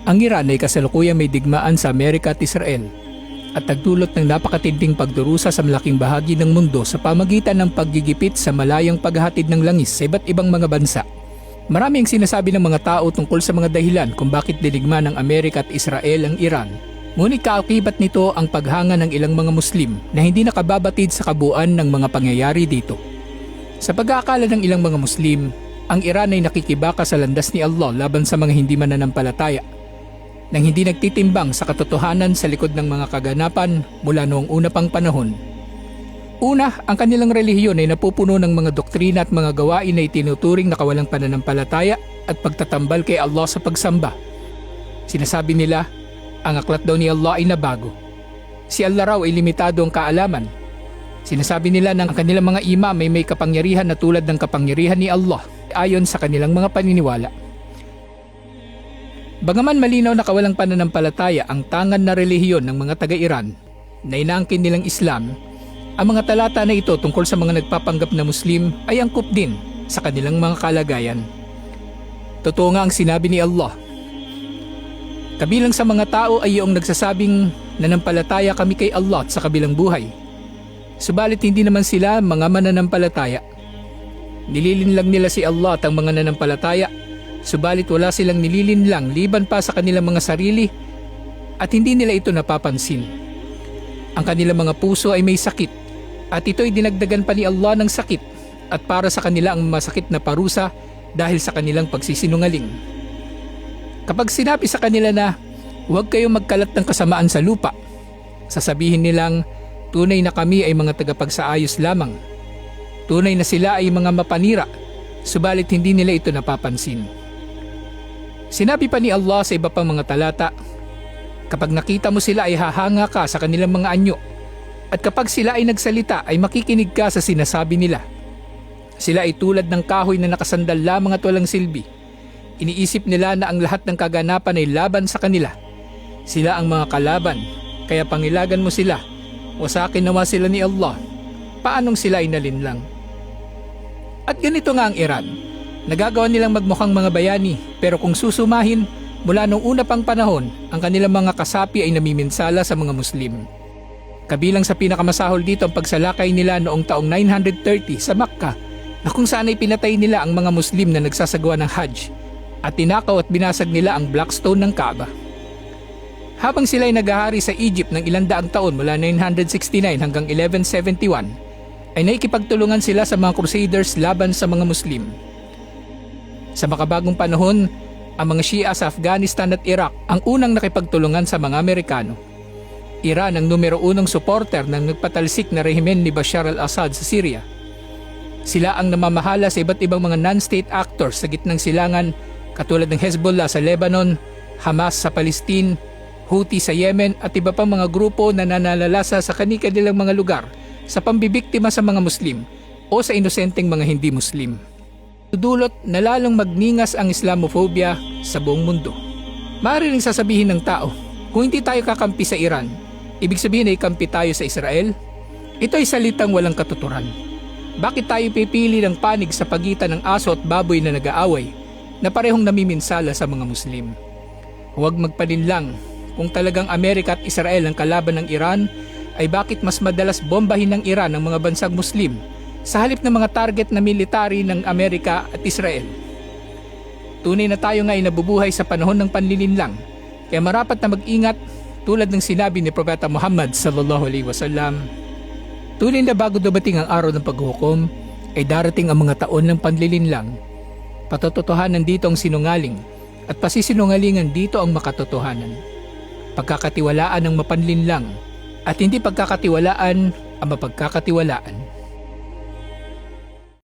Ang Iran ay kasalukuyang may digmaan sa Amerika at Israel at nagdulot ng napakatinding pagdurusa sa malaking bahagi ng mundo sa pamagitan ng paggigipit sa malayang paghahatid ng langis sa iba't ibang mga bansa. Marami ang sinasabi ng mga tao tungkol sa mga dahilan kung bakit dinigma ng Amerika at Israel ang Iran. Ngunit kaakibat nito ang paghanga ng ilang mga Muslim na hindi nakababatid sa kabuuan ng mga pangyayari dito. Sa pag-aakala ng ilang mga Muslim, ang Iran ay nakikibaka sa landas ni Allah laban sa mga hindi mananampalataya, nang hindi nagtitimbang sa katotohanan sa likod ng mga kaganapan mula noong una pang panahon. Una, ang kanilang relihiyon ay napupuno ng mga doktrina at mga gawain na itinuturing na kawalang pananampalataya at pagtatambal kay Allah sa pagsamba. Sinasabi nila, ang aklat daw ni Allah ay nabago. Si Allah raw ay limitado ang kaalaman. Sinasabi nila na ang kanilang mga imam ay may kapangyarihan na tulad ng kapangyarihan ni Allah ayon sa kanilang mga paniniwala. Bagaman malinaw na kawalang pananampalataya ang tangan na relihiyon ng mga taga-Iran na inaangkin nilang Islam, ang mga talata na ito tungkol sa mga nagpapanggap na Muslim ay angkop din sa kanilang mga kalagayan. Totoo nga ang sinabi ni Allah. Kabilang sa mga tao ay iyong nagsasabing nanampalataya kami kay Allah sa kabilang buhay. Subalit hindi naman sila mga mananampalataya. Nililinlang nila si Allah at ang mga nanampalataya, subalit wala silang nililinlang liban pa sa kanilang mga sarili at hindi nila ito napapansin. Ang kanilang mga puso ay may sakit at ito'y dinagdagan pa ni Allah ng sakit at para sa kanila ang masakit na parusa dahil sa kanilang pagsisinungaling. Kapag sinabi sa kanila na huwag kayong magkalat ng kasamaan sa lupa, sasabihin nilang tunay na kami ay mga tagapagsaayos lamang. Tunay na sila ay mga mapanira, subalit hindi nila ito napapansin. Sinabi pa ni Allah sa iba pang mga talata, kapag nakita mo sila ay hahanga ka sa kanilang mga anyo, at kapag sila ay nagsalita ay makikinig ka sa sinasabi nila. Sila ay tulad ng kahoy na nakasandal lamang at walang silbi. Iniisip nila na ang lahat ng kaganapan ay laban sa kanila. Sila ang mga kalaban, kaya pangilagan mo sila. Wasakin nawa sila ni Allah. Paanong sila ay nalinlang? At ganito nga ang Iran. Nagagawa nilang magmukhang mga bayani, pero kung susumahin, mula noong una pang panahon, ang kanilang mga kasapi ay namiminsala sa mga Muslim. Kabilang sa pinakamasahol dito ang pagsalakay nila noong taong 930 sa Makkah, na kung saan ay pinatay nila ang mga Muslim na nagsasagawa ng Hajj, at tinakaw at binasag nila ang black stone ng Kaaba. Habang sila ay naghahari sa Egypt ng ilang daang taon mula 969 hanggang 1171, ay naikipagtulungan sila sa mga Crusaders laban sa mga Muslim. Sa makabagong panahon, ang mga Shia sa Afghanistan at Iraq ang unang nakipagtulungan sa mga Amerikano. Iran ang numero unong suporter ng nagpatalsik na rehimen ni Bashar al-Assad sa Syria. Sila ang namamahala sa iba't ibang mga non-state actors sa gitnang silangan katulad ng Hezbollah sa Lebanon, Hamas sa Palestine, Houthi sa Yemen at iba pang mga grupo na nananalasa sa kani-kanilang mga lugar sa pambibiktima sa mga Muslim o sa inosenteng mga hindi Muslim. Dudulot na lalong magningas ang Islamophobia sa buong mundo. Maaari ring sasabihin ng tao, kung hindi tayo kakampi sa Iran, ibig sabihin ay kampi tayo sa Israel? Ito ay salitang walang katuturan. Bakit tayo pipili ng panig sa pagitan ng aso at baboy na nag-aaway na parehong namiminsala sa mga Muslim? Huwag magpalinlang. Kung talagang Amerika at Israel ang kalaban ng Iran, ay bakit mas madalas bombahin ng Iran ang mga bansang Muslim sa halip ng mga target na military ng Amerika at Israel? Tunay na tayo nga ay nabubuhay sa panahon ng panlilinlang, kaya marapat na mag-ingat tulad ng sinabi ni Propeta Muhammad sallallahu alaihi wasallam. Tunay na bago dumating ang araw ng paghukom, ay darating ang mga taon ng panlilinlang. Patotohanan dito ang sinungaling at pasisinungalingan dito ang makatotohanan. Pagkakatiwalaan ang mapanlinlang at hindi pagkakatiwalaan ang mapagkakatiwalaan.